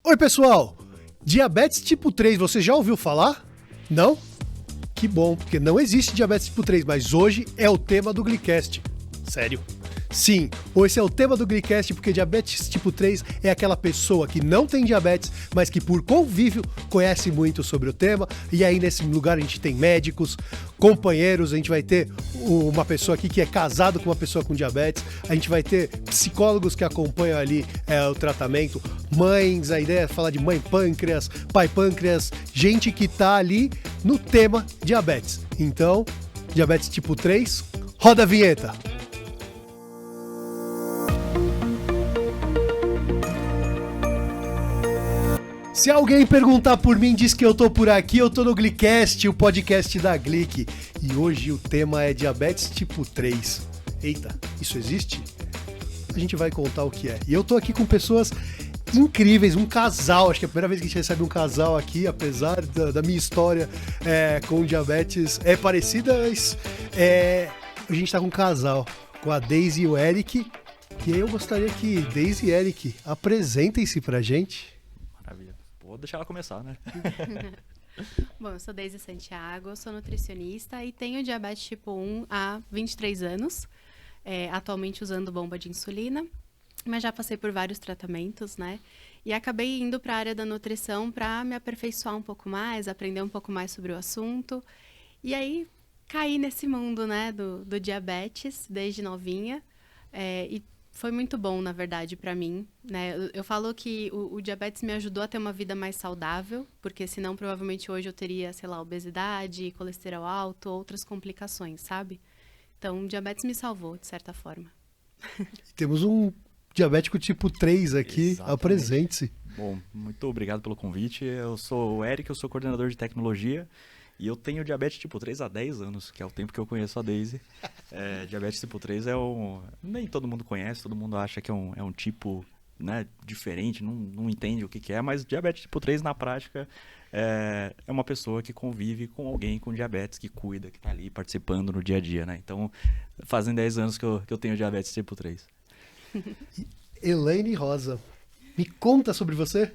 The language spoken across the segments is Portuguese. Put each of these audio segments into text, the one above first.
Oi, pessoal! Diabetes tipo 3, você já ouviu falar? Não? Que bom, porque não existe diabetes tipo 3, mas hoje é o tema do Glicast. Sério? Sim, esse é o tema do Glicast, porque diabetes tipo 3 é aquela pessoa que não tem diabetes, mas que por convívio conhece muito sobre o tema. E aí nesse lugar a gente tem médicos, companheiros, a gente vai ter uma pessoa aqui que é casado com uma pessoa com diabetes, a gente vai ter psicólogos que acompanham ali o tratamento, mães, a ideia é falar de mãe pâncreas, pai pâncreas, gente que tá ali no tema diabetes. Então, diabetes tipo 3, roda a vinheta! Se alguém perguntar por mim, diz que eu tô por aqui, eu tô no Glicast, o podcast da Glic. E hoje o tema é diabetes tipo 3. Eita, isso existe? A gente vai contar o que é. E eu tô aqui com pessoas incríveis, um casal, acho que é a primeira vez que a gente recebe um casal aqui, apesar da minha história com diabetes parecida, mas a gente tá com um casal, com a Daisy e o Eric. E aí eu gostaria que Daisy e Eric apresentem-se pra gente. Maravilha. Vou deixar ela começar, né? Bom, eu sou Daisy Santiago, sou nutricionista e tenho diabetes tipo 1 há 23 anos, atualmente usando bomba de insulina, mas já passei por vários tratamentos, né? E acabei indo para a área da nutrição para me aperfeiçoar um pouco mais, aprender um pouco mais sobre o assunto. E aí caí nesse mundo, né, do diabetes desde novinha, e foi muito bom, na verdade, para mim, né? Eu falo que o diabetes me ajudou a ter uma vida mais saudável, porque senão provavelmente hoje eu teria, sei lá, obesidade, colesterol alto, outras complicações, sabe? Então, o diabetes me salvou, de certa forma. Temos um diabético tipo 3 aqui, Exatamente. Apresente-se. Bom, muito obrigado pelo convite. Eu sou o Eric, eu sou coordenador de tecnologia. E eu tenho diabetes tipo 3 há 10 anos, que é o tempo que eu conheço a Daisy. Diabetes tipo 3 nem todo mundo conhece, todo mundo acha que é um tipo, né, diferente, não entende o que é, mas diabetes tipo 3 na prática é uma pessoa que convive com alguém com diabetes, que cuida, que está ali participando no dia a dia, né? Então, fazem 10 anos que eu tenho diabetes tipo 3. Elaine Rosa, me conta sobre você.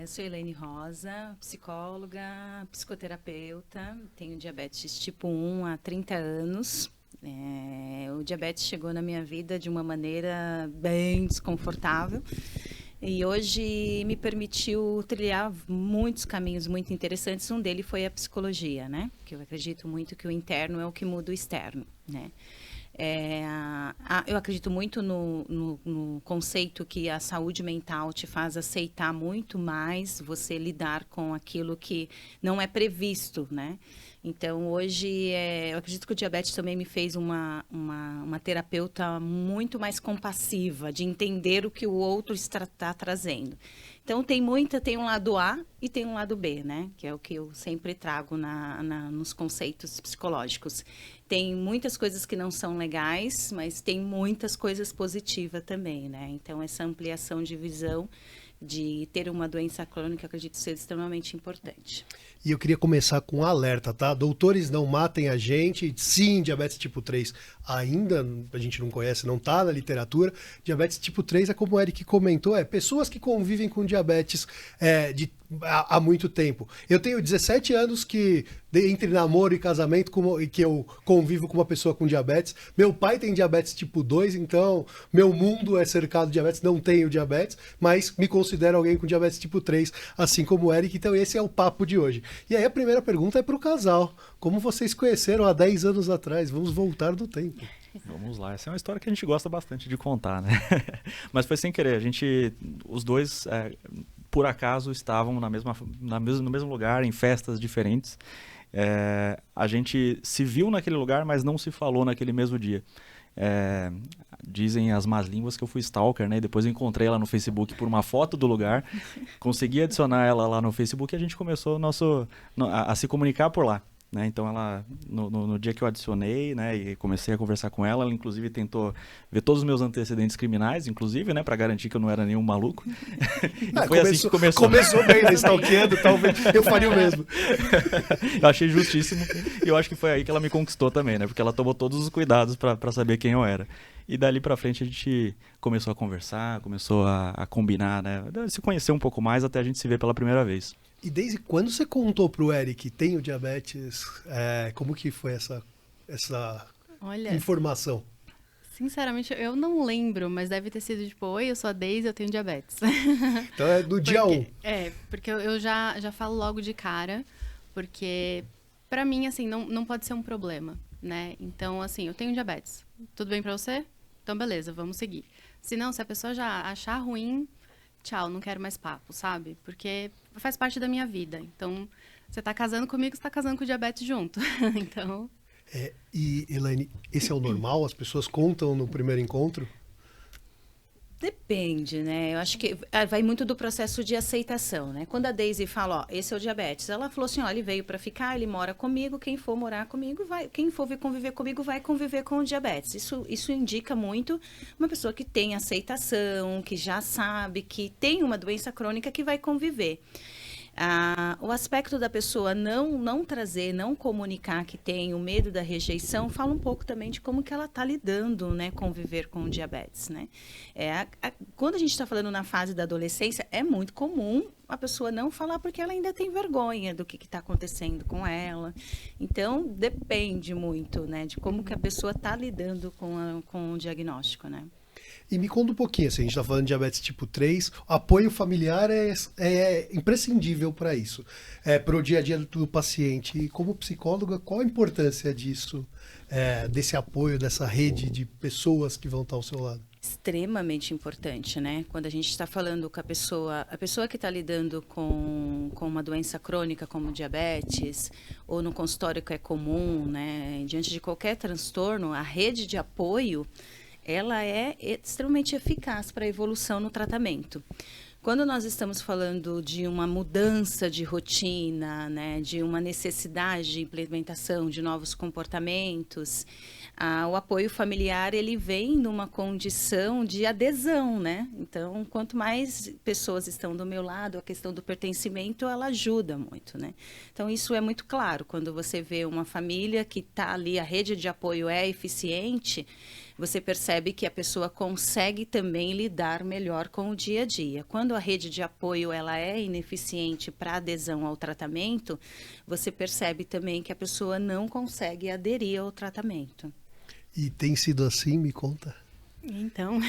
Eu sou Elaine Rosa, psicóloga, psicoterapeuta, tenho diabetes tipo 1 há 30 anos. O diabetes chegou na minha vida de uma maneira bem desconfortável e hoje me permitiu trilhar muitos caminhos muito interessantes. Um deles foi a psicologia, né? Que eu acredito muito que o interno é o que muda o externo, né? Eu acredito muito no conceito que a saúde mental te faz aceitar muito mais você lidar com aquilo que não é previsto, né? Então, hoje, eu acredito que o diabetes também me fez uma terapeuta muito mais compassiva, de entender o que o outro está trazendo. Então, tem um lado A e tem um lado B, né? Que é o que eu sempre trago nos conceitos psicológicos. Tem muitas coisas que não são legais, mas tem muitas coisas positivas também, né? Então, essa ampliação de visão de ter uma doença crônica, acredito ser extremamente importante. E eu queria começar com um alerta, tá? Doutores, não matem a gente. Sim, diabetes tipo 3 ainda a gente não conhece, não tá na literatura. Diabetes tipo 3 é como o Eric comentou, pessoas que convivem com diabetes há muito tempo. Eu tenho 17 anos que, entre namoro e casamento, que eu convivo com uma pessoa com diabetes. Meu pai tem diabetes tipo 2, então meu mundo é cercado de diabetes, não tenho diabetes, mas me considero alguém com diabetes tipo 3, assim como o Eric, então esse é o papo de hoje. E aí a primeira pergunta é para o casal. Como vocês conheceram há 10 anos atrás? Vamos voltar do tempo. Vamos lá, essa é uma história que a gente gosta bastante de contar, né? Mas foi sem querer, os dois, por acaso, estavam no mesmo lugar, em festas diferentes. A gente se viu naquele lugar, mas não se falou naquele mesmo dia. Dizem as más línguas que eu fui stalker, né? Depois eu encontrei ela no Facebook por uma foto do lugar, consegui adicionar ela lá no Facebook e a gente começou a se comunicar por lá. Né? Então, ela, no dia que eu adicionei, né, e comecei a conversar com ela, ela inclusive tentou ver todos os meus antecedentes criminais, inclusive, né, para garantir que eu não era nenhum maluco. E foi assim que começou. Começou bem, né, stalkeando, talvez eu faria o mesmo. Eu achei justíssimo e eu acho que foi aí que ela me conquistou também, né, porque ela tomou todos os cuidados para saber quem eu era. E dali pra frente a gente começou a conversar, começou a combinar, né? Se conhecer um pouco mais até a gente se ver pela primeira vez. E desde quando você contou pro Eric que tem o diabetes, como que foi essa Olha, informação? sinceramente, eu não lembro, mas deve ter sido tipo, oi, eu sou a Deise, eu tenho diabetes. Então é do dia 1. Porque eu já falo logo de cara, porque pra mim, assim, não pode ser um problema, né? Então, assim, eu tenho diabetes. Tudo bem pra você? Então, beleza, vamos seguir. Se não, se a pessoa já achar ruim, tchau, não quero mais papo, sabe? Porque faz parte da minha vida. Então, você tá casando comigo, você tá casando com o diabetes junto. Então... E, Elaine, esse é o normal? As pessoas contam no primeiro encontro? Depende, né? Eu acho que vai muito do processo de aceitação, né? Quando a Deise fala, ó, esse é o diabetes, ela falou assim, ó, ele veio para ficar, ele mora comigo, quem for morar comigo, quem for vir conviver comigo, vai conviver com o diabetes. Isso indica muito uma pessoa que tem aceitação, que já sabe que tem uma doença crônica que vai conviver. O aspecto da pessoa não trazer, não comunicar que tem o medo da rejeição, fala um pouco também de como que ela está lidando, né, com viver com o diabetes, né? Quando a gente está falando na fase da adolescência, é muito comum a pessoa não falar porque ela ainda tem vergonha do que está acontecendo com ela. Então, depende muito, né, de como que a pessoa está lidando com o diagnóstico, né? E me conta um pouquinho, assim, a gente está falando de diabetes tipo 3, o apoio familiar é imprescindível para isso, para o dia a dia do paciente. E como psicóloga, qual a importância disso, desse apoio, dessa rede de pessoas que vão estar ao seu lado? Extremamente importante, né? Quando a gente está falando com a pessoa que está lidando com uma doença crônica como diabetes, ou no consultório que é comum, né? Diante de qualquer transtorno, a rede de apoio ela é extremamente eficaz para a evolução no tratamento. Quando nós estamos falando de uma mudança de rotina, né, de uma necessidade de implementação de novos comportamentos, o apoio familiar ele vem numa condição de adesão, né? Então, quanto mais pessoas estão do meu lado, a questão do pertencimento, ela ajuda muito, né? Então, isso é muito claro. Quando você vê uma família que está ali, a rede de apoio é eficiente, você percebe que a pessoa consegue também lidar melhor com o dia a dia. Quando a rede de apoio ela é ineficiente para adesão ao tratamento, você percebe também que a pessoa não consegue aderir ao tratamento. E tem sido assim, me conta. Então,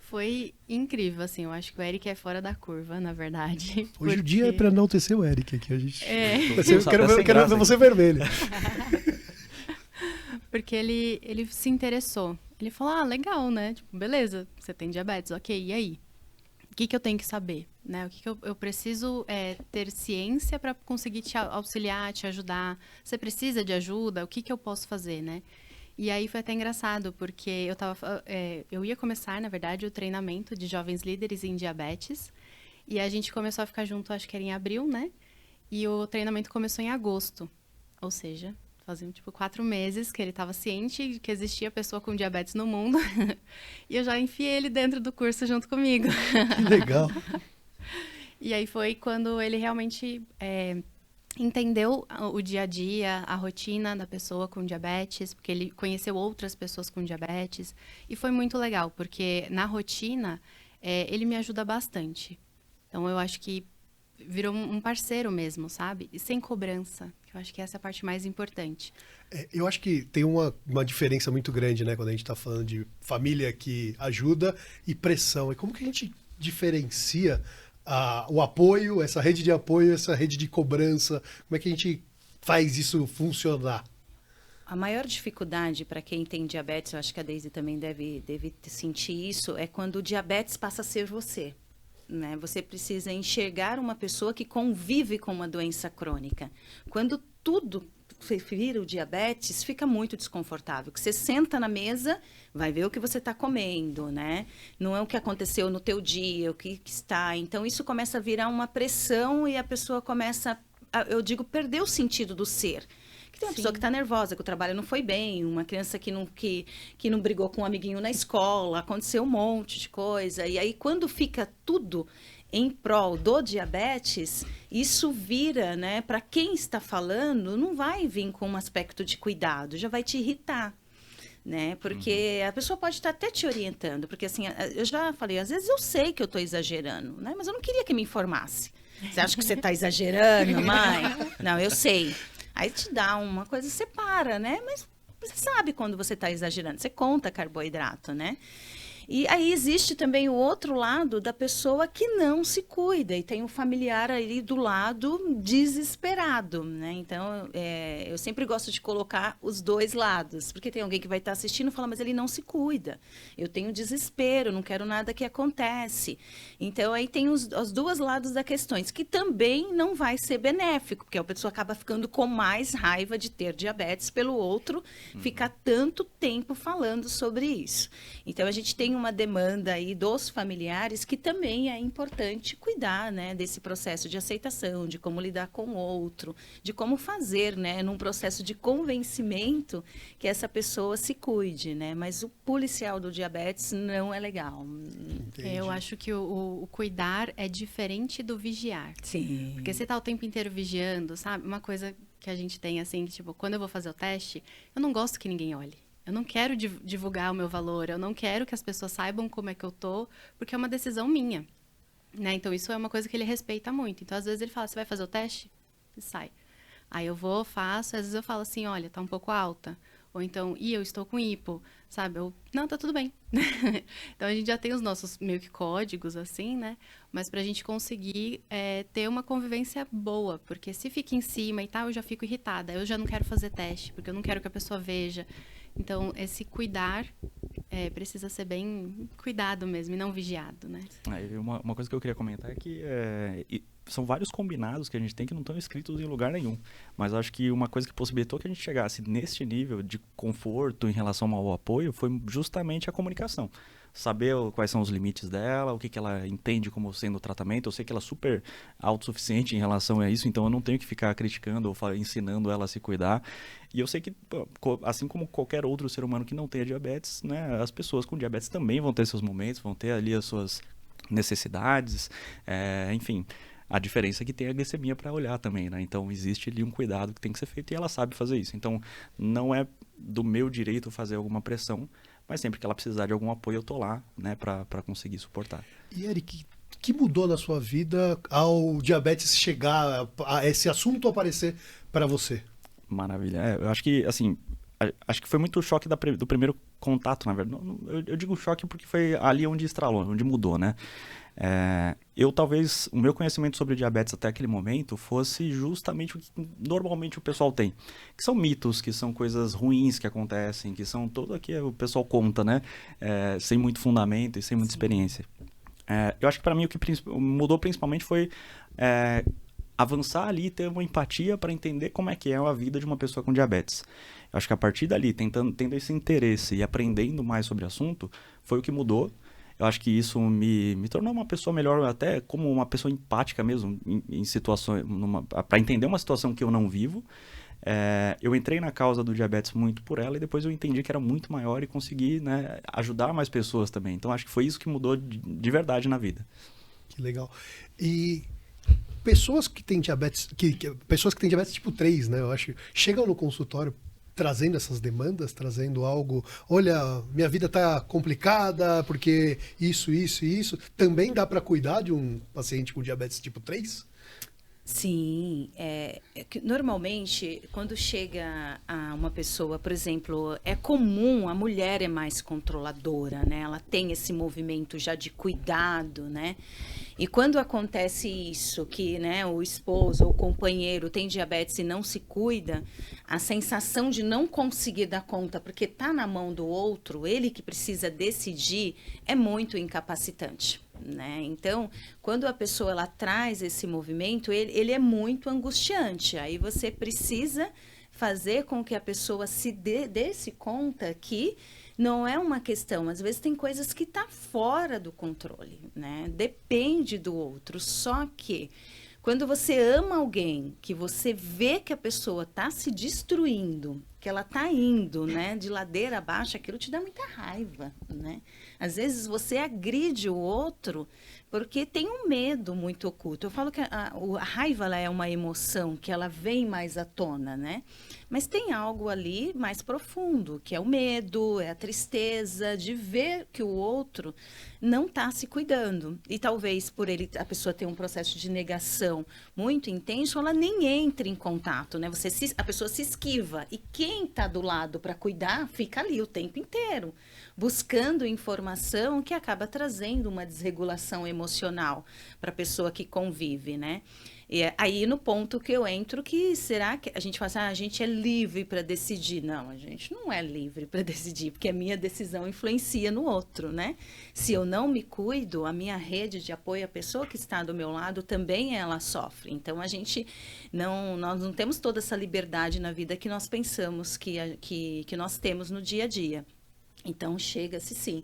foi incrível, assim, eu acho que o Eric é fora da curva, na verdade. Hoje o dia é para enaltecer o Eric aqui, a gente... Eu quero ver você vermelho. Porque ele se interessou. Ele falou, legal, né? Tipo, beleza, você tem diabetes, ok, e aí? O que eu tenho que saber? Né? O que eu preciso ter ciência para conseguir te auxiliar, te ajudar? Você precisa de ajuda? O que eu posso fazer, né? E aí foi até engraçado, porque eu ia começar, na verdade, o treinamento de jovens líderes em diabetes. E a gente começou a ficar junto, acho que era em abril, né? E o treinamento começou em agosto. Ou seja, faziam, 4 meses que ele estava ciente de que existia pessoa com diabetes no mundo. E eu já enfiei ele dentro do curso junto comigo. Que legal. E aí foi quando ele realmente entendeu o dia a dia, a rotina da pessoa com diabetes, porque ele conheceu outras pessoas com diabetes. E foi muito legal, porque na rotina ele me ajuda bastante. Então eu acho que virou um parceiro mesmo, sabe? E sem cobrança. Eu acho que essa é a parte mais importante. Eu acho que tem uma diferença muito grande, né? Quando a gente está falando de família que ajuda e pressão. E como que a gente diferencia o apoio, essa rede de apoio, essa rede de cobrança? Como é que a gente faz isso funcionar? A maior dificuldade para quem tem diabetes, eu acho que a Deise também deve sentir isso, é quando o diabetes passa a ser você. Né? Você precisa enxergar uma pessoa que convive com uma doença crônica. Quando tudo vira o diabetes, fica muito desconfortável. Que você senta na mesa, vai ver o que você está comendo, né? Não é o que aconteceu no teu dia, o que está. Então, isso começa a virar uma pressão e a pessoa começa, perder o sentido do ser. Tem uma pessoa que está nervosa, que o trabalho não foi bem, uma criança que não brigou com um amiguinho na escola, aconteceu um monte de coisa. E aí, quando fica tudo em prol do diabetes, isso vira, né, para quem está falando, não vai vir com um aspecto de cuidado, já vai te irritar. né? Porque a pessoa pode estar até te orientando, porque assim, eu já falei, às vezes eu sei que eu estou exagerando, né? Mas eu não queria que me informasse. Você acha que você está exagerando, mãe? Não, eu sei. Aí te dá uma coisa, você para, né? Mas você sabe quando você está exagerando, você conta carboidrato, né? E aí existe também o outro lado da pessoa que não se cuida e tem um familiar ali do lado desesperado, né? Então, eu sempre gosto de colocar os dois lados, porque tem alguém que vai estar assistindo e fala, mas ele não se cuida. Eu tenho desespero, não quero nada que acontece. Então, aí tem os dois lados da questão, que também não vai ser benéfico, porque a pessoa acaba ficando com mais raiva de ter diabetes pelo outro, ficar tanto tempo falando sobre isso. Então, a gente tem uma demanda aí dos familiares que também é importante cuidar, né, desse processo de aceitação, de como lidar com o outro, de como fazer, né, num processo de convencimento que essa pessoa se cuide, né? Mas o policial do diabetes não é legal. Eu acho que o cuidar é diferente do vigiar. Sim. Porque você tá o tempo inteiro vigiando, sabe? Uma coisa que a gente tem, assim, que, tipo, quando eu vou fazer o teste, eu não gosto que ninguém olhe. Eu não quero divulgar o meu valor, eu não quero que as pessoas saibam como é que eu tô, porque é uma decisão minha, né? Então, isso é uma coisa que ele respeita muito. Então, às vezes, ele fala, você vai fazer o teste? E sai. Aí eu vou, faço, às vezes eu falo assim, olha, tá um pouco alta. Ou então, eu estou com hipo, sabe? Não, tá tudo bem. Então, a gente já tem os nossos meio que códigos, assim, né? Mas pra gente conseguir ter uma convivência boa, porque se fica em cima e tal, eu já fico irritada. Eu já não quero fazer teste, porque eu não quero que a pessoa veja. Então, esse cuidar precisa ser bem cuidado mesmo e não vigiado, né? Uma coisa que eu queria comentar é que são vários combinados que a gente tem que não estão escritos em lugar nenhum. Mas eu acho que uma coisa que possibilitou que a gente chegasse neste nível de conforto em relação ao apoio foi justamente a comunicação. Saber quais são os limites dela, o que ela entende como sendo o tratamento. Eu sei que ela é super autossuficiente em relação a isso, então eu não tenho que ficar criticando ou ensinando ela a se cuidar. E eu sei que, assim como qualquer outro ser humano que não tenha diabetes, né, as pessoas com diabetes também vão ter seus momentos, vão ter ali as suas necessidades, enfim. A diferença é que tem a glicemia para olhar também, né? Então existe ali um cuidado que tem que ser feito e ela sabe fazer isso. Então não é do meu direito fazer alguma pressão, mas sempre que ela precisar de algum apoio eu tô lá, né, para conseguir suportar. E Eric, o que mudou na sua vida ao diabetes chegar, a esse assunto aparecer para você? Maravilha. Eu acho que, assim, acho que foi muito o choque do primeiro contato, na verdade. Eu digo choque porque foi ali onde estralou, onde mudou, né? Talvez, o meu conhecimento sobre diabetes até aquele momento fosse justamente o que normalmente o pessoal tem. Que são mitos, que são coisas ruins que acontecem, que são tudo aqui o pessoal conta, né? Sem muito fundamento e sem muita experiência. Eu acho que para mim o que mudou principalmente foi avançar ali e ter uma empatia para entender como é que é a vida de uma pessoa com diabetes. Eu acho que a partir dali, tendo esse interesse e aprendendo mais sobre o assunto, foi o que mudou. Eu acho que isso me tornou uma pessoa melhor, até como uma pessoa empática mesmo, em situações, para entender uma situação que eu não vivo. Eu entrei na causa do diabetes muito por ela e depois eu entendi que era muito maior e consegui, né, ajudar mais pessoas também. Então acho que foi isso que mudou de verdade na vida. Que legal. E pessoas que têm diabetes, pessoas que têm diabetes tipo 3, né? Eu acho, chegam no consultório trazendo essas demandas, trazendo algo, olha, minha vida tá complicada porque isso. Também dá para cuidar de um paciente com diabetes tipo 3? Sim, normalmente quando chega a uma pessoa, por exemplo, é comum, a mulher é mais controladora, né? Ela tem esse movimento já de cuidado, né? E quando acontece isso, que, né, o esposo ou o companheiro tem diabetes e não se cuida, a sensação de não conseguir dar conta, porque está na mão do outro, ele que precisa decidir, é muito incapacitante. Né? Então, quando a pessoa ela traz esse movimento, ele é muito angustiante. Aí você precisa fazer com que a pessoa se dê-se conta que não é uma questão. Às vezes tem coisas que estão fora do controle, né? Depende do outro. Só que quando você ama alguém, que você vê que a pessoa está se destruindo, que ela está indo, né, de ladeira abaixo, aquilo te dá muita raiva, né? Às vezes você agride o outro porque tem um medo muito oculto. Eu falo que a raiva ela é uma emoção que ela vem mais à tona, né? Mas tem algo ali mais profundo, que é o medo, é a tristeza de ver que o outro não está se cuidando. E talvez por a pessoa ter um processo de negação muito intenso, ela nem entra em contato, né? A pessoa se esquiva. E quem está do lado para cuidar, fica ali o tempo inteiro, buscando informação que acaba trazendo uma desregulação emocional para a pessoa que convive, né? E aí, no ponto que eu entro, que será que a gente fala assim, a gente é livre para decidir? Não, a gente não é livre para decidir, porque a minha decisão influencia no outro, né? Se eu não me cuido, a minha rede de apoio, a pessoa que está do meu lado, também ela sofre. Então, nós não temos toda essa liberdade na vida que nós pensamos que nós temos no dia a dia. Então, chega-se sim.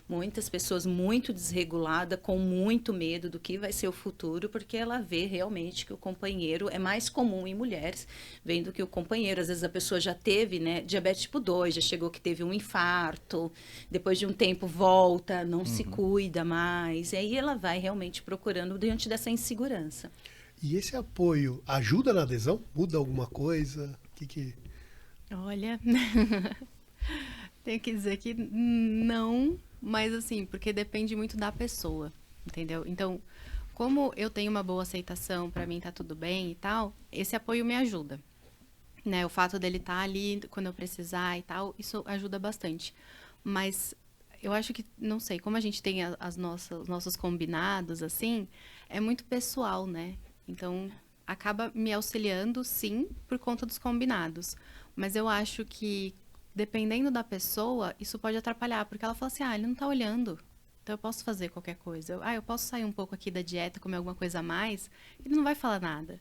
Muitas pessoas muito desreguladas, com muito medo do que vai ser o futuro, porque ela vê realmente que o companheiro é mais comum em mulheres, vendo que o companheiro, às vezes a pessoa já teve, né, diabetes tipo 2, já chegou que teve um infarto, depois de um tempo volta, não se cuida mais, e aí ela vai realmente procurando diante dessa insegurança. E esse apoio ajuda na adesão? Muda alguma coisa? Olha, tenho que dizer que não, mas assim, porque depende muito da pessoa, entendeu? Então, como eu tenho uma boa aceitação, pra mim tá tudo bem e tal, esse apoio me ajuda, né? O fato dele estar ali quando eu precisar e tal, isso ajuda bastante. Mas eu acho que, não sei, como a gente tem os nossos combinados, assim, é muito pessoal, né? Então, acaba me auxiliando, sim, por conta dos combinados. Mas eu acho que, dependendo da pessoa, isso pode atrapalhar, porque ela fala assim, ele não tá olhando, então eu posso fazer qualquer coisa. Eu posso sair um pouco aqui da dieta, comer alguma coisa a mais, ele não vai falar nada,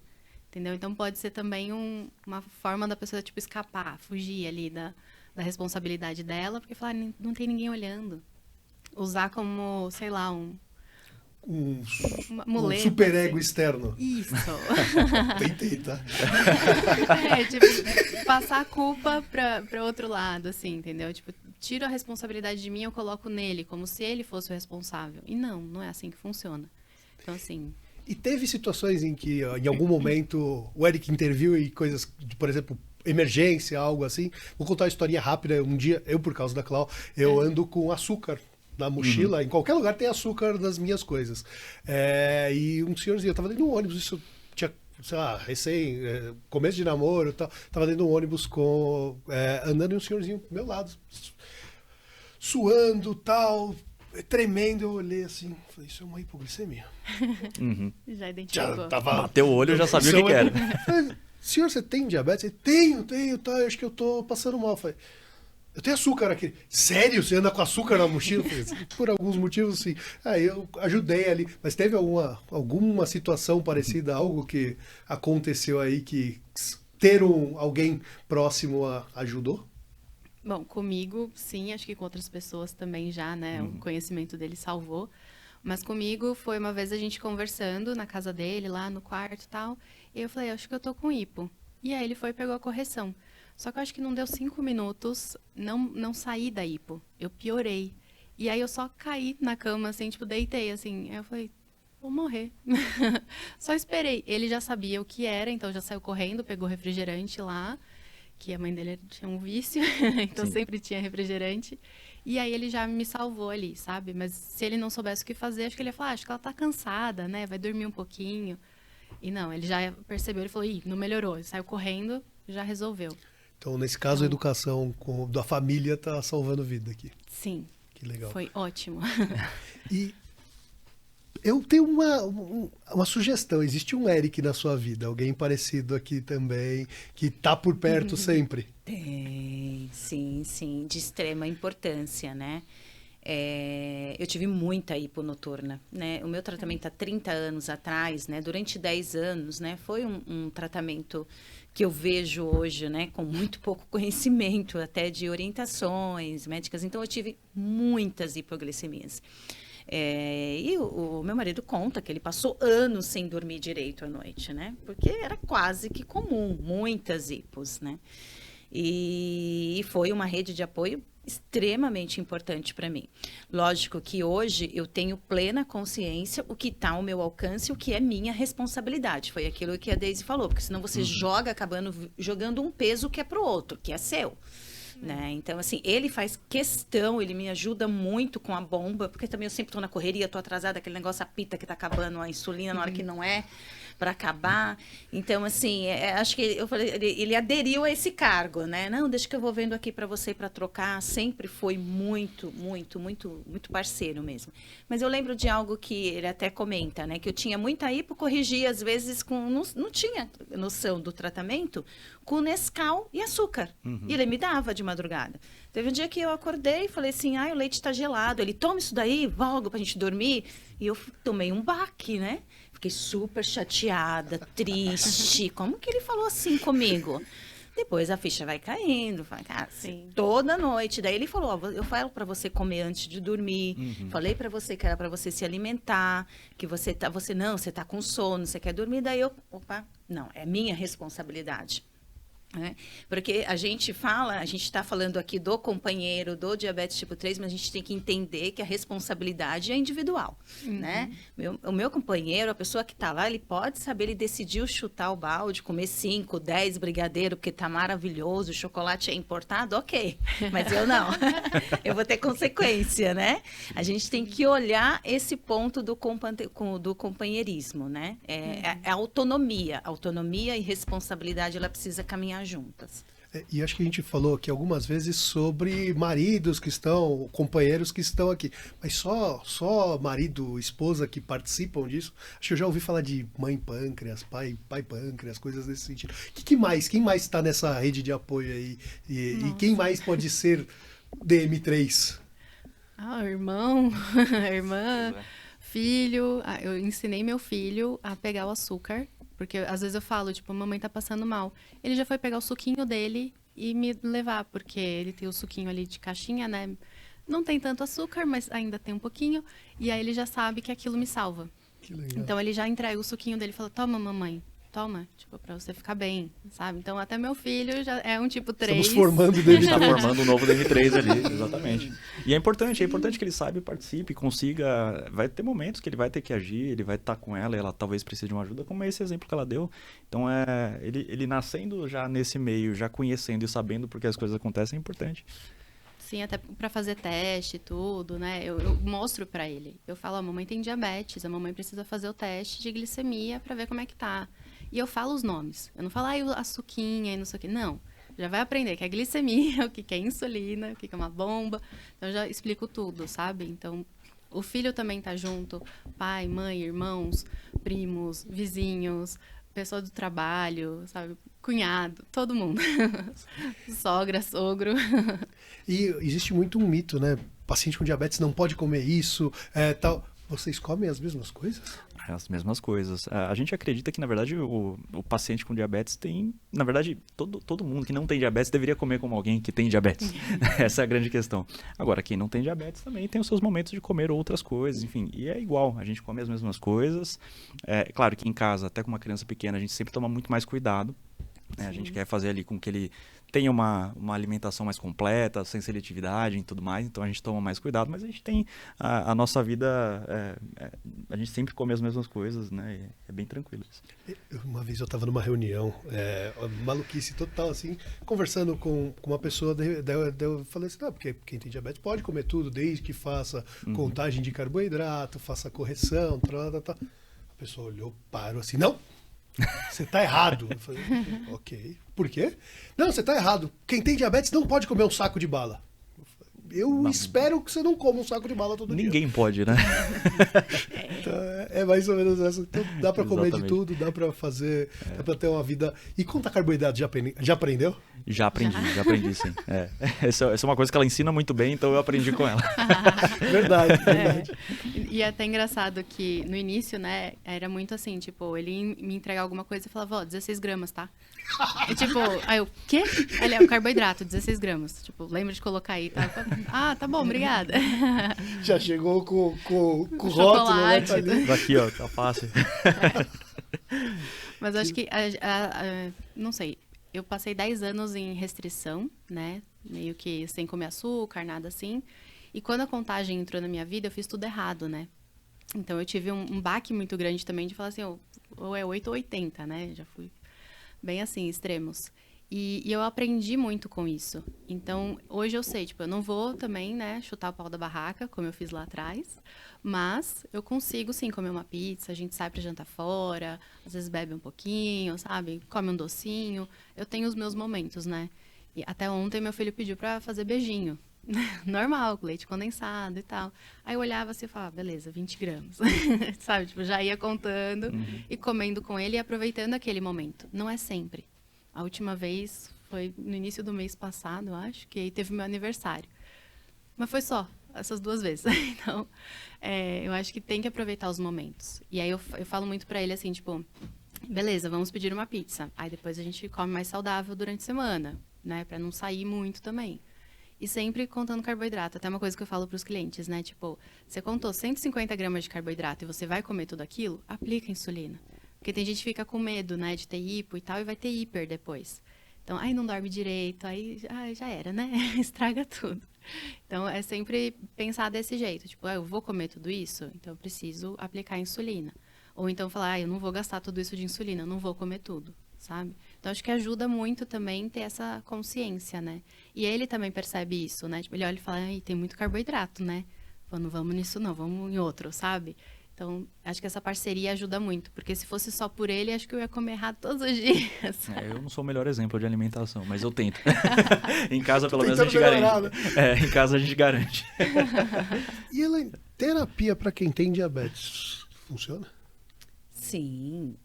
entendeu? Então pode ser também uma forma da pessoa, tipo, escapar, fugir ali da responsabilidade dela, porque falar, não tem ninguém olhando. Usar como, sei lá, uma muleta, superego assim. Externo. Isso. Tentei, tá? Tipo, passar a culpa para outro lado, assim, entendeu? Tipo, tiro a responsabilidade de mim, eu coloco nele, como se ele fosse o responsável. E não é assim que funciona. Então, assim... E teve situações em que, em algum momento, o Eric interviu e coisas, por exemplo, emergência, algo assim. Vou contar uma historinha rápida. Um dia, eu, por causa da Clau, eu ando com açúcar na mochila, em qualquer lugar tem açúcar nas minhas coisas. E um senhorzinho, eu tava dentro de um ônibus, isso tinha, sei lá, começo de namoro e tal, tava dentro de um ônibus andando e um senhorzinho do meu lado, suando tal, tremendo, eu olhei assim, falei, isso é uma hipoglicemia. Já identificou. Bateu o olho, eu já sabia o que era. Falei, senhor, você tem diabetes? Ele, tenho, tá, eu acho que eu tô passando mal. Falei, eu tenho açúcar aqui. Sério? Você anda com açúcar na mochila? Por alguns motivos, sim. Aí eu ajudei ali. Mas teve alguma situação parecida, algo que aconteceu aí que ter alguém próximo ajudou? Bom, comigo, sim. Acho que com outras pessoas também já, né? O conhecimento dele salvou. Mas comigo foi uma vez a gente conversando na casa dele, lá no quarto e tal. E eu falei, acho que eu tô com hipo. E aí ele foi e pegou a correção. Só que eu acho que não deu 5 minutos, não saí da hipo. Eu piorei. E aí eu só caí na cama, assim, tipo, deitei, assim. Aí eu falei, vou morrer. Só esperei. Ele já sabia o que era, então já saiu correndo, pegou refrigerante lá, que a mãe dele tinha um vício, então sempre tinha refrigerante. E aí ele já me salvou ali, sabe? Mas se ele não soubesse o que fazer, acho que ele ia falar, acho que ela tá cansada, né? Vai dormir um pouquinho. E não, ele já percebeu, ele falou, não melhorou. Ele saiu correndo, já resolveu. Então, nesse caso, a educação da família está salvando vida aqui. Sim. Que legal. Foi ótimo. E eu tenho uma sugestão. Existe um Eric na sua vida? Alguém parecido aqui também, que está por perto sempre? Tem, sim, de extrema importância, né? Eu tive muita hiponoturna, né? O meu tratamento há 30 anos atrás, né? Durante 10 anos, né? Foi um tratamento que eu vejo hoje, né? Com muito pouco conhecimento, até de orientações médicas. Então, eu tive muitas hipoglicemias. E o meu marido conta que ele passou anos sem dormir direito à noite, né? Porque era quase que comum, muitas hipos, né? E foi uma rede de apoio extremamente importante para mim. Lógico que hoje eu tenho plena consciência o que está ao meu alcance, o que é minha responsabilidade. Foi aquilo que a Daisy falou, porque senão você acabando jogando um peso que é pro outro, que é seu. Né? Então, assim, ele faz questão, ele me ajuda muito com a bomba, porque também eu sempre estou na correria, estou atrasada, aquele negócio apita que está acabando a insulina na hora que não é para acabar. Então, assim, acho que eu falei, ele aderiu a esse cargo, né? Não, deixa que eu vou vendo aqui para você para trocar. Sempre foi muito parceiro mesmo. Mas eu lembro de algo que ele até comenta, né? Que eu tinha muita hipo, corrigia às vezes com não tinha noção do tratamento com Nescau e açúcar. E ele me dava de madrugada. Teve um dia que eu acordei e falei assim, o leite está gelado. Ele, toma isso daí, logo pra gente dormir. E eu tomei um baque, né? Fiquei super chateada, triste. Como que ele falou assim comigo? Depois a ficha vai caindo. Cara, assim, toda noite. Daí ele falou, eu falo para você comer antes de dormir. Falei para você que era para você se alimentar, que você tá com sono, você quer dormir. Daí eu, não, é minha responsabilidade. Porque a gente está falando aqui do companheiro, do diabetes tipo 3, mas a gente tem que entender que a responsabilidade é individual, né? O meu companheiro, a pessoa que está lá, ele pode saber, ele decidiu chutar o balde, comer 5, 10 brigadeiro, porque tá maravilhoso, o chocolate é importado, ok, mas eu não. Eu vou ter consequência, né? A gente tem que olhar esse ponto do companheirismo, né? A autonomia e responsabilidade, ela precisa caminhar juntas. E acho que a gente falou aqui algumas vezes sobre maridos que estão, companheiros que estão aqui. Mas só marido, esposa que participam disso? Acho que eu já ouvi falar de mãe pâncreas, pai pâncreas, coisas desse sentido. Quem mais está nessa rede de apoio aí? E quem mais pode ser DM3? Irmão, irmã, filho. Eu ensinei meu filho a pegar o açúcar. Porque às vezes eu falo, tipo, mamãe tá passando mal. Ele já foi pegar o suquinho dele e me levar, porque ele tem o suquinho ali de caixinha, né? Não tem tanto açúcar, mas ainda tem um pouquinho. E aí ele já sabe que aquilo me salva. Que legal. Então ele já entrega o suquinho dele e fala, toma, mamãe, toma, tipo, pra você ficar bem, sabe? Então até meu filho já é um tipo 3. Estamos formando o DM3. Está formando um novo DM3 ali, exatamente. E é importante que ele saiba e participe, consiga... Vai ter momentos que ele vai ter que agir, ele vai estar com ela, e ela talvez precise de uma ajuda, como é esse exemplo que ela deu. Então, ele nascendo já nesse meio, já conhecendo e sabendo porque as coisas acontecem, é importante. Sim, até para fazer teste e tudo, né? Eu mostro para ele. Eu falo, a mamãe tem diabetes, a mamãe precisa fazer o teste de glicemia para ver como é que tá. E eu falo os nomes. Eu não falo, a suquinha e não sei o quê. Não. Já vai aprender que é glicemia, o que é insulina, o que é uma bomba. Então, eu já explico tudo, sabe? Então, o filho também tá junto. Pai, mãe, irmãos, primos, vizinhos, pessoa do trabalho, sabe? Cunhado, todo mundo. Sogra, sogro. E existe muito um mito, né? Paciente com diabetes não pode comer isso, tal. Vocês comem as mesmas coisas? As mesmas coisas. A gente acredita que, na verdade, o paciente com diabetes tem... Na verdade, todo mundo que não tem diabetes deveria comer como alguém que tem diabetes. Essa é a grande questão. Agora, quem não tem diabetes também tem os seus momentos de comer outras coisas, enfim. E é igual, a gente come as mesmas coisas. Claro que em casa, até com uma criança pequena, a gente sempre toma muito mais cuidado. A gente quer fazer ali com que ele tenha uma alimentação mais completa, sem seletividade e tudo mais, então a gente toma mais cuidado, mas a gente tem a nossa vida, a gente sempre come as mesmas coisas, né? É bem tranquilo isso. Uma vez eu estava numa reunião, maluquice total, assim, conversando com uma pessoa, daí eu falei assim, porque quem tem diabetes pode comer tudo, desde que faça contagem de carboidrato, faça correção, A pessoa olhou, parou assim, não! Você tá errado. Eu falei, ok. Por quê? Não, você tá errado. Quem tem diabetes não pode comer um saco de bala. Eu espero que você não coma um saco de bala todo dia. Ninguém pode, né? Então, é mais ou menos essa. Então, dá pra comer de tudo, dá pra fazer, dá pra ter uma vida... E contar carboidrato, já aprendeu? Já aprendi sim. Essa é uma coisa que ela ensina muito bem, então eu aprendi com ela. Verdade. E é até engraçado que no início, né, era muito assim, tipo, ele me entregar alguma coisa e falava, 16 gramas, tá? E tipo, aí eu, quê? Ele é o carboidrato, 16 gramas. Tipo, lembra de colocar aí, tá? Tá bom, obrigada. Já chegou com o rótulo, né? Tá ali. Aqui, ó, tá fácil. Mas eu acho que, não sei, eu passei 10 anos em restrição, né? meio que sem comer açúcar, nada assim. E quando a contagem entrou na minha vida, eu fiz tudo errado, né? Então, eu tive um baque muito grande também de falar assim, ou é 8 ou 80, né? Já fui bem assim, extremos. E eu aprendi muito com isso. Então, hoje eu sei, tipo, eu não vou também, né, chutar o pau da barraca, como eu fiz lá atrás, mas eu consigo, sim, comer uma pizza, a gente sai pra jantar fora, às vezes bebe um pouquinho, sabe? Come um docinho. Eu tenho os meus momentos, né? E até ontem meu filho pediu pra fazer beijinho. Normal, com leite condensado e tal. Aí eu olhava assim e falava, beleza, 20 gramas. Sabe, tipo, já ia contando e comendo com ele e aproveitando aquele momento. Não é sempre. A última vez foi no início do mês passado, eu acho, que aí teve meu aniversário. Mas foi só essas 2 vezes. Então, eu acho que tem que aproveitar os momentos. E aí eu falo muito pra ele assim, tipo, beleza, vamos pedir uma pizza. Aí depois a gente come mais saudável durante a semana, né? Pra não sair muito também. E sempre contando carboidrato. Até uma coisa que eu falo para os clientes, né? Tipo, você contou 150 gramas de carboidrato e você vai comer tudo aquilo, aplica insulina. Porque tem gente que fica com medo, né? De ter hipo e tal, e vai ter hiper depois. Então, aí não dorme direito, aí já era, né? Estraga tudo. Então, é sempre pensar desse jeito. Tipo, eu vou comer tudo isso, então eu preciso aplicar insulina. Ou então falar, eu não vou gastar tudo isso de insulina, eu não vou comer tudo, sabe? Então, acho que ajuda muito também ter essa consciência, né? E ele também percebe isso, né? Tipo, ele olha e fala, ai, tem muito carboidrato, né? Fala, não vamos nisso não, vamos em outro, sabe? Então, acho que essa parceria ajuda muito. Porque se fosse só por ele, acho que eu ia comer errado todos os dias. Eu não sou o melhor exemplo de alimentação, mas eu tento. Em casa, pelo menos, a gente melhorar, garante. Em casa, a gente garante. E Elaine, terapia para quem tem diabetes funciona? Sim.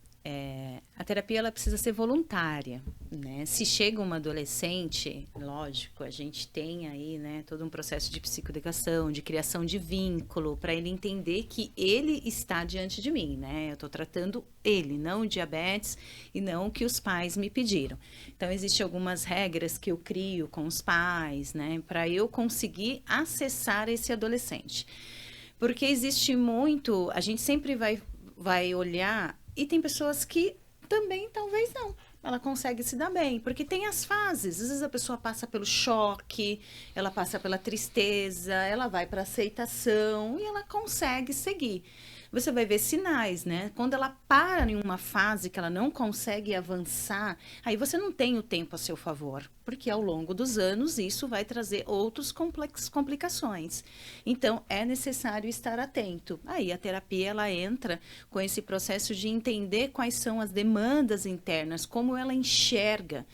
A terapia ela precisa ser voluntária, né? Se chega uma adolescente, lógico, a gente tem aí, né, todo um processo de psicoeducação, de criação de vínculo, para ele entender que ele está diante de mim, né? Eu estou tratando ele, não o diabetes e não o que os pais me pediram. Então, existem algumas regras que eu crio com os pais, né, para eu conseguir acessar esse adolescente. Porque existe muito, a gente sempre vai olhar. E tem pessoas que também, talvez não. Ela consegue se dar bem, porque tem as fases. Às vezes a pessoa passa pelo choque, ela passa pela tristeza, ela vai para a aceitação e ela consegue seguir. Você vai ver sinais, né? Quando ela para em uma fase que ela não consegue avançar, aí você não tem o tempo a seu favor, porque ao longo dos anos isso vai trazer outras complicações. Então, é necessário estar atento. Aí a terapia, ela entra com esse processo de entender quais são as demandas internas, como ela enxerga.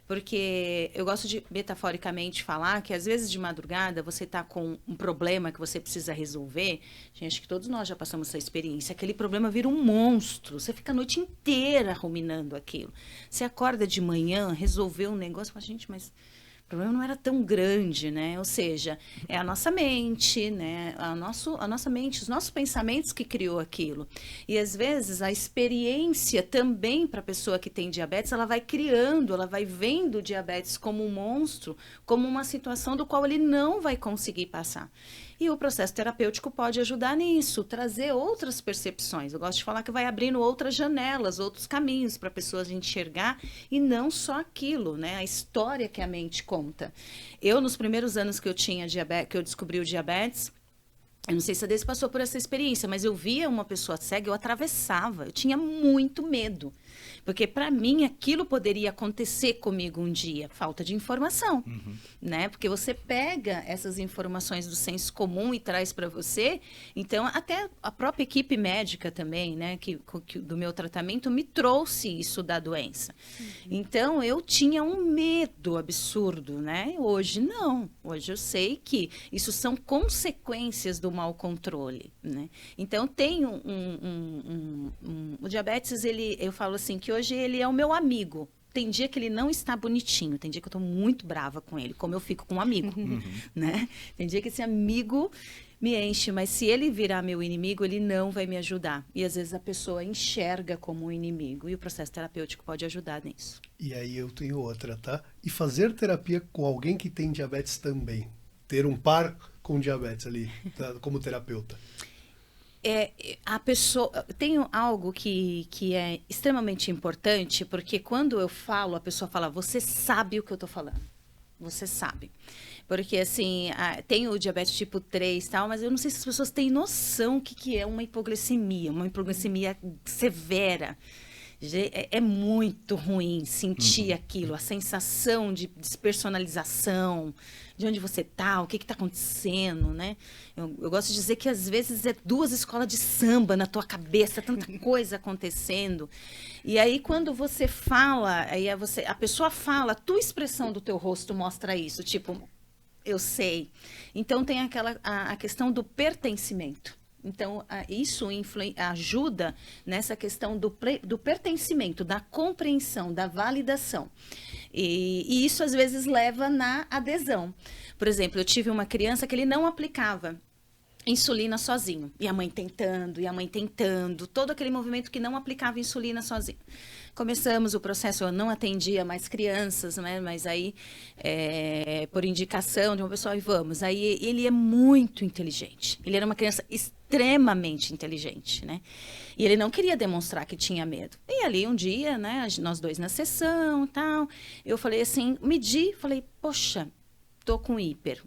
Porque eu gosto de, metaforicamente, falar que às vezes de madrugada você está com um problema que você precisa resolver. Gente, acho que todos nós já passamos essa experiência. Aquele problema vira um monstro. Você fica a noite inteira ruminando aquilo. Você acorda de manhã, resolveu um negócio, fala, gente, mas o problema não era tão grande, né? Ou seja, é a nossa mente, né? A nossa mente, os nossos pensamentos que criou aquilo. E às vezes a experiência também para a pessoa que tem diabetes, ela vai criando, ela vai vendo o diabetes como um monstro, como uma situação do qual ele não vai conseguir passar. E o processo terapêutico pode ajudar nisso, trazer outras percepções. Eu gosto de falar que vai abrindo outras janelas, outros caminhos para a pessoa enxergar e não só aquilo, né? A história que a mente conta. Eu, nos primeiros anos que eu tinha diabetes, que eu descobri o diabetes, eu não sei se a Deise passou por essa experiência, mas eu via uma pessoa cega, eu atravessava, eu tinha muito medo. Porque, para mim, aquilo poderia acontecer comigo um dia. Falta de informação, né? Porque você pega essas informações do senso comum e traz para você. Então, até a própria equipe médica também, né? Que do meu tratamento, me trouxe isso da doença. Então, eu tinha um medo absurdo, né? Hoje, não. Hoje, eu sei que isso são consequências do mau controle, né? Então, tem o diabetes, eu falo assim, que hoje ele é o meu amigo. Tem dia que ele não está bonitinho, tem dia que eu estou muito brava com ele, como eu fico com um amigo, né? Tem dia que esse amigo me enche, mas se ele virar meu inimigo, ele não vai me ajudar. E às vezes a pessoa enxerga como um inimigo, e o processo terapêutico pode ajudar nisso. E aí eu tenho outra, tá? E fazer terapia com alguém que tem diabetes também. Ter um par com diabetes ali, tá? Como terapeuta. A pessoa tem algo que é extremamente importante, porque quando eu falo, a pessoa fala, você sabe o que eu estou falando. Você sabe. Porque, assim, tem o diabetes tipo 3 e tal, mas eu não sei se as pessoas têm noção o que é uma hipoglicemia severa. É muito ruim sentir aquilo, a sensação de despersonalização, de onde você está, o que está acontecendo, né? Eu gosto de dizer que às vezes é 2 escolas de samba na tua cabeça, tanta coisa acontecendo. E aí quando você fala, a pessoa fala, a tua expressão do teu rosto mostra isso, tipo, eu sei. Então tem a questão do pertencimento. Então, isso ajuda nessa questão do pertencimento, da compreensão, da validação. E isso, às vezes, leva na adesão. Por exemplo, eu tive uma criança que ele não aplicava insulina sozinho. E a mãe tentando, todo aquele movimento que não aplicava insulina sozinho. Começamos o processo, eu não atendia mais crianças, né? Mas aí, por indicação de uma pessoa, e vamos. Aí ele é muito inteligente. Ele era uma criança extremamente inteligente, né? E ele não queria demonstrar que tinha medo. E ali um dia, né? Nós 2 na sessão e tal, eu falei assim, falei, poxa, tô com hiper.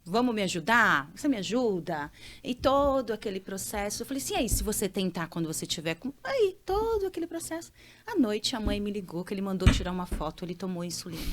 Vamos me ajudar? Você me ajuda? E todo aquele processo. Eu falei assim, aí, se você tentar quando você tiver com... Aí, todo aquele processo. À noite, a mãe me ligou, que ele mandou tirar uma foto, ele tomou insulina.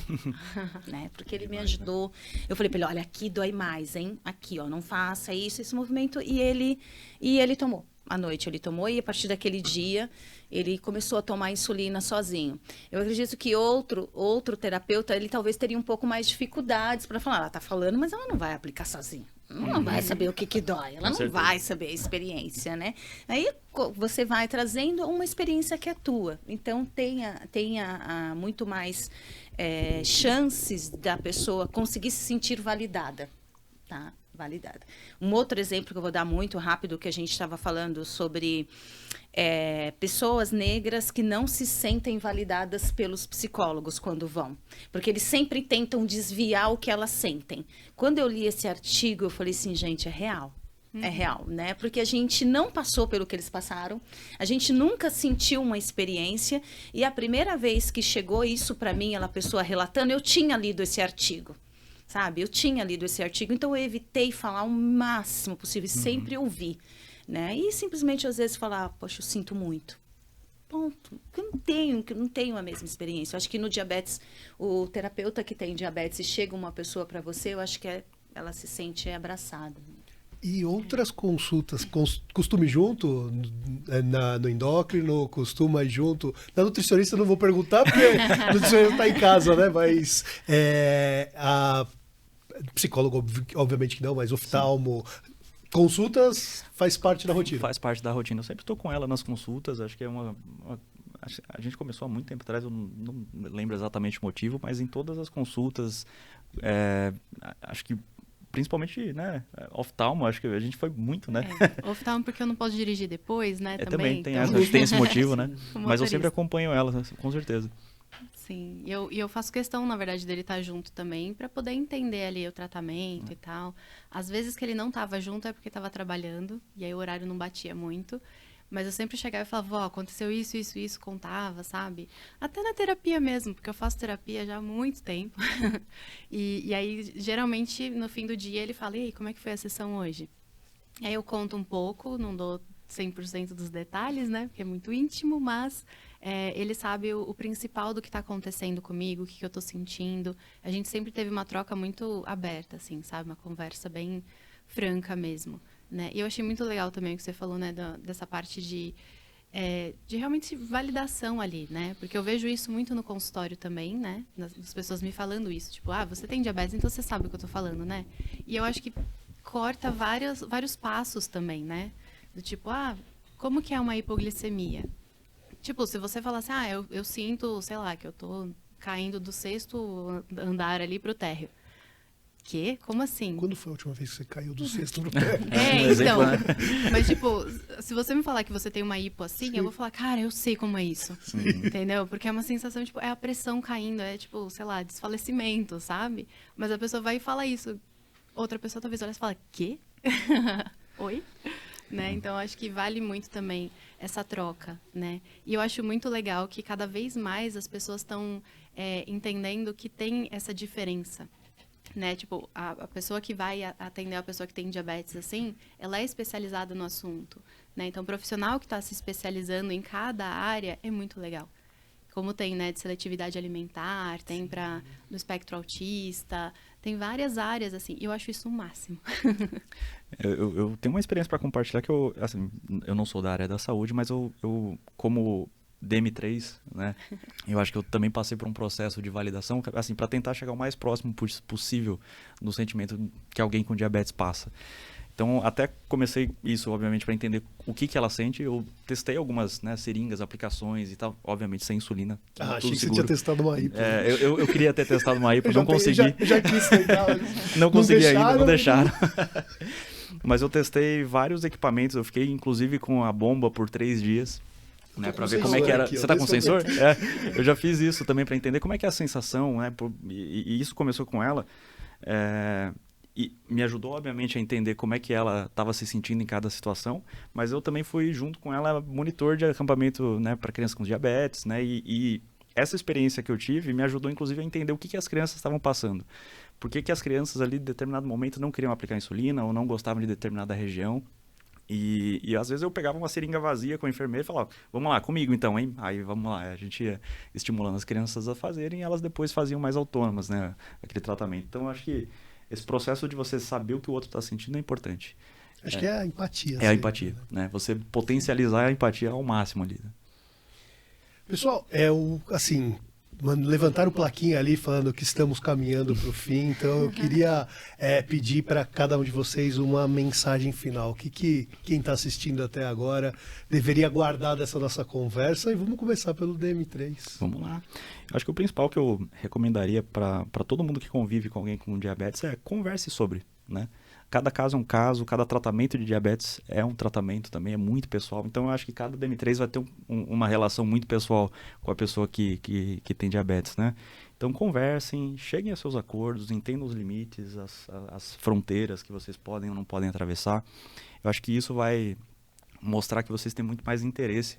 Né? Porque ele me ajudou. Eu falei para ele, olha, aqui dói mais, hein? Aqui, ó, não faça isso, esse movimento. E ele tomou. À noite ele tomou e a partir daquele dia ele começou a tomar insulina sozinho. Eu acredito que outro terapeuta, ele talvez teria um pouco mais de dificuldades para falar, ela está falando, mas ela não vai aplicar sozinha. Ela não vai saber o que dói, ela não vai saber a experiência, né? Aí você vai trazendo uma experiência que é tua. Então tenha muito mais chances da pessoa conseguir se sentir validada, tá? Validada. Um outro exemplo que eu vou dar muito rápido, que a gente estava falando sobre pessoas negras que não se sentem validadas pelos psicólogos quando vão. Porque eles sempre tentam desviar o que elas sentem. Quando eu li esse artigo, eu falei assim, gente, é real. É real, né? Porque a gente não passou pelo que eles passaram, a gente nunca sentiu uma experiência, e a primeira vez que chegou isso para mim, a pessoa relatando, eu tinha lido esse artigo. Sabe? Eu tinha lido esse artigo, então eu evitei falar o máximo possível, sempre ouvir, né? E simplesmente, às vezes, falar, poxa, eu sinto muito. Ponto. Eu não tenho a mesma experiência. Eu acho que no diabetes, o terapeuta que tem diabetes, se chega uma pessoa para você, eu acho que ela se sente abraçada. E outras consultas, costume junto no endócrino, costuma junto... Na nutricionista eu não vou perguntar, porque a nutricionista está em casa, né? Mas a psicólogo, obviamente que não, mas oftalmo... Consultas faz parte da rotina? Faz parte da rotina. Eu sempre estou com ela nas consultas, acho que a gente começou há muito tempo atrás, eu não lembro exatamente o motivo, mas em todas as consultas, acho que principalmente, né, oftalmo, acho que a gente foi muito, né? Oftalmo porque eu não posso dirigir depois, né, também tem, então... tem esse motivo, né? Mas eu sempre acompanho ela, com certeza. Sim, e eu faço questão, na verdade, dele estar junto também, para poder entender ali o tratamento e tal. Às vezes que ele não estava junto é porque estava trabalhando, e aí o horário não batia muito. Mas eu sempre chegava e falava, ó, aconteceu isso, contava, sabe? Até na terapia mesmo, porque eu faço terapia já há muito tempo. e aí, geralmente, no fim do dia, ele fala, e aí, como é que foi a sessão hoje? E aí eu conto um pouco, não dou 100% dos detalhes, né? Porque é muito íntimo, mas ele sabe o principal do que está acontecendo comigo, o que eu estou sentindo. A gente sempre teve uma troca muito aberta, assim, sabe? Uma conversa bem franca mesmo. Né? E eu achei muito legal também o que você falou, né, dessa parte de realmente validação ali, né? Porque eu vejo isso muito no consultório também, né? Das pessoas me falando isso, tipo, você tem diabetes, então você sabe o que eu tô falando, né? E eu acho que corta vários passos também, né? Do tipo, como que é uma hipoglicemia? Tipo, se você falar assim, eu sinto, sei lá, que eu tô caindo do 6º andar ali pro térreo. Quê? Como assim? Quando foi a última vez que você caiu do 6º pro térreo? Então. Mas, tipo, se você me falar que você tem uma hipo assim, sim, eu vou falar, cara, eu sei como é isso. Sim. Entendeu? Porque é uma sensação, tipo, é a pressão caindo, é tipo, sei lá, desfalecimento, sabe? Mas a pessoa vai e fala isso. Outra pessoa talvez olha e fala, quê? Oi? Né? Então, acho que vale muito também essa troca, né? E eu acho muito legal que cada vez mais as pessoas estão entendendo que tem essa diferença, né? Tipo, a pessoa que vai atender a pessoa que tem diabetes, assim, ela é especializada no assunto, né? Então, o profissional que está se especializando em cada área é muito legal. Como tem, né, de seletividade alimentar, tem do espectro autista, tem várias áreas, assim, e eu acho isso o máximo. Eu tenho uma experiência para compartilhar que eu não sou da área da saúde, mas eu como DM3, né, eu acho que eu também passei por um processo de validação, assim, para tentar chegar o mais próximo possível do sentimento que alguém com diabetes passa. Então, até comecei isso, obviamente, para entender o que ela sente. Eu testei algumas, né, seringas, aplicações e tal, obviamente sem insulina. Achei que você tinha testado uma hipo. Eu queria ter testado uma hipo, não consegui. Já quis tentar. Não consegui ainda, não deixaram. Mas eu testei vários equipamentos, eu fiquei inclusive com a bomba por 3 dias. Né, para ver como é que era. Você tá com sensor? Eu já fiz isso também para entender como é que é a sensação, né? E isso começou com ela. E me ajudou, obviamente, a entender como é que ela estava se sentindo em cada situação, mas eu também fui, junto com ela, monitor de acampamento, né, para crianças com diabetes, né, e essa experiência que eu tive me ajudou, inclusive, a entender o que as crianças estavam passando. Por que as crianças ali, em determinado momento, não queriam aplicar insulina ou não gostavam de determinada região. E às vezes eu pegava uma seringa vazia com a enfermeira e falava, vamos lá, comigo então, hein? Aí vamos lá, a gente ia estimulando as crianças a fazerem e elas depois faziam mais autônomas, né, aquele tratamento. Então, eu acho que esse processo de você saber o que o outro está sentindo é importante. Acho que é a empatia. É a empatia, né? Você potencializar a empatia ao máximo ali. Né? Pessoal, assim, levantaram plaquinha ali falando que estamos caminhando para o fim, então eu queria pedir para cada um de vocês uma mensagem final. O que quem está assistindo até agora deveria guardar dessa nossa conversa? E vamos começar pelo DM3. Vamos lá. Eu acho que o principal que eu recomendaria para todo mundo que convive com alguém com diabetes é converse sobre, né? Cada caso é um caso, cada tratamento de diabetes é um tratamento também, é muito pessoal. Então, eu acho que cada DM3 vai ter uma relação muito pessoal com a pessoa que tem diabetes, né? Então, conversem, cheguem a seus acordos, entendam os limites, as fronteiras que vocês podem ou não podem atravessar. Eu acho que isso vai mostrar que vocês têm muito mais interesse,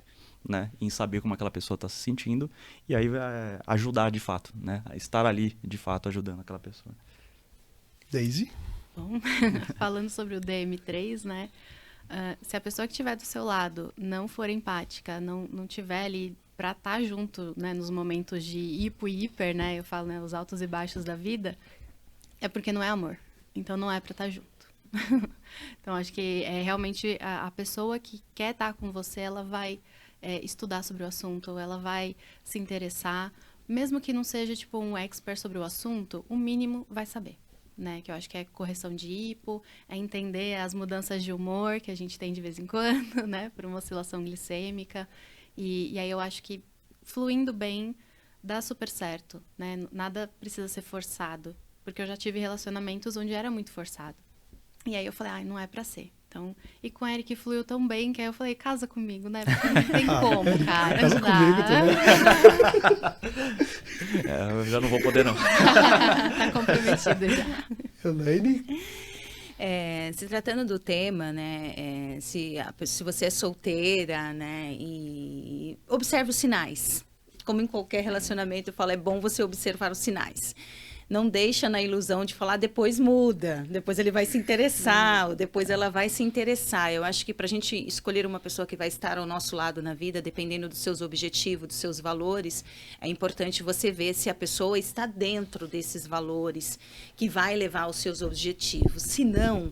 né, em saber como aquela pessoa está se sentindo e aí vai ajudar de fato, né, a estar ali de fato ajudando aquela pessoa. Daisy? Bom, falando sobre o DM3, né, se a pessoa que estiver do seu lado não for empática, não tiver ali para estar junto, né, nos momentos de hipo e hiper, né, eu falo, né, os altos e baixos da vida, é porque não é amor, então não é para estar junto. Então, acho que realmente a pessoa que quer estar com você, ela vai estudar sobre o assunto, ela vai se interessar, mesmo que não seja tipo um expert sobre o assunto, o mínimo vai saber, né? Que eu acho que é correção de hipo, é entender as mudanças de humor que a gente tem de vez em quando, né? Por uma oscilação glicêmica. E aí eu acho que fluindo bem dá super certo, né? Nada precisa ser forçado, porque eu já tive relacionamentos onde era muito forçado. E aí eu falei, não é pra ser. Então, e com o Eric fluiu tão bem que aí eu falei, casa comigo, né? Porque não tem como, cara. Casa comigo também. Eu já não vou poder, não. Tá comprometido já. Elaine? Se tratando do tema, né, se você é solteira, né, e observe os sinais. Como em qualquer relacionamento, eu falo, é bom você observar os sinais. Não deixa na ilusão de falar, depois muda, depois ele vai se interessar, ou depois ela vai se interessar. Eu acho que para a gente escolher uma pessoa que vai estar ao nosso lado na vida, dependendo dos seus objetivos, dos seus valores, é importante você ver se a pessoa está dentro desses valores que vai levar aos seus objetivos. Se não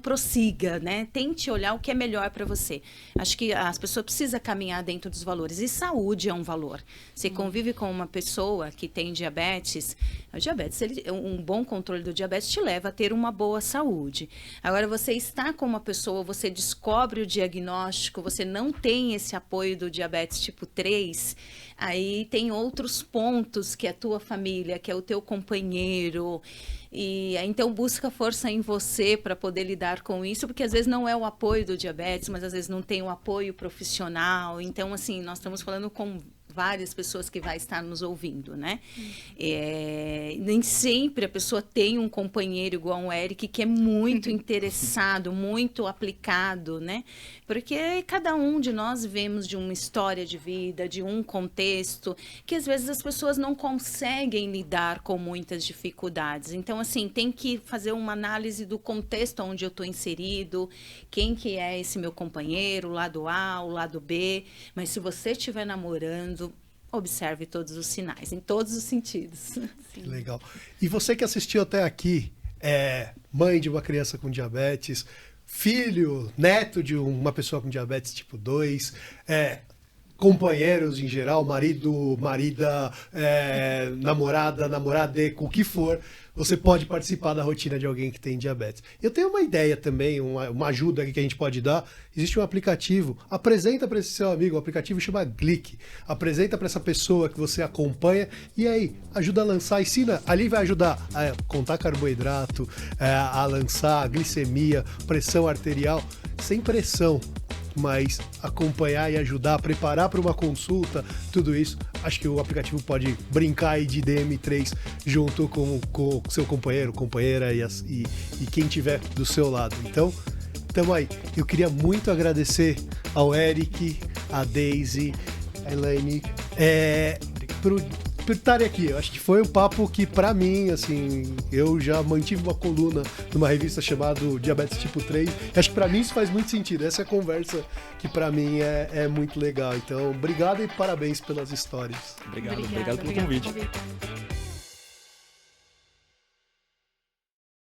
prossiga, né? Tente olhar o que é melhor para você. Acho que as pessoas precisam caminhar dentro dos valores. E saúde é um valor. Você convive com uma pessoa que tem diabetes. Um bom controle do diabetes te leva a ter uma boa saúde. Agora, você está com uma pessoa, você descobre o diagnóstico, você não tem esse apoio do diabetes tipo 3, aí tem outros pontos que é a tua família, que é o teu companheiro. E então busca força em você para poder lidar com isso, porque às vezes não é o apoio do diabetes, mas às vezes não tem o apoio profissional. Então, assim, nós estamos falando com várias pessoas que vai estar nos ouvindo, né? Nem sempre a pessoa tem um companheiro igual o Eric que é muito interessado, muito aplicado, né? Porque cada um de nós vivemos de uma história de vida, de um contexto, que às vezes as pessoas não conseguem lidar com muitas dificuldades. Então, assim, tem que fazer uma análise do contexto onde eu estou inserido, quem que é esse meu companheiro, o lado A, o lado B. Mas se você estiver namorando, observe todos os sinais, em todos os sentidos. Que legal. E você que assistiu até aqui, mãe de uma criança com diabetes, filho, neto de uma pessoa com diabetes tipo 2, companheiros em geral, marido, marida, namorada, namorade, com o que for, você pode participar da rotina de alguém que tem diabetes. Eu tenho uma ideia também, uma ajuda aqui que a gente pode dar. Existe um aplicativo, apresenta para esse seu amigo, o aplicativo chama Glic. Apresenta para essa pessoa que você acompanha e aí ajuda a lançar, ensina, ali vai ajudar a contar carboidrato, a lançar a glicemia, pressão arterial, sem pressão, mas acompanhar e ajudar, preparar para uma consulta, tudo isso. Acho que o aplicativo pode brincar aí de DM3 junto com o seu companheiro, companheira e quem tiver do seu lado. Então, tamo aí. Eu queria muito agradecer ao Eric, a Daisy, a Elaine, por estarem aqui. Eu acho que foi um papo que, pra mim, assim, eu já mantive uma coluna numa revista chamada Diabetes Tipo 3. Acho que pra mim isso faz muito sentido. Essa é a conversa que pra mim é muito legal. Então, obrigado e parabéns pelas histórias. Obrigado pelo convite.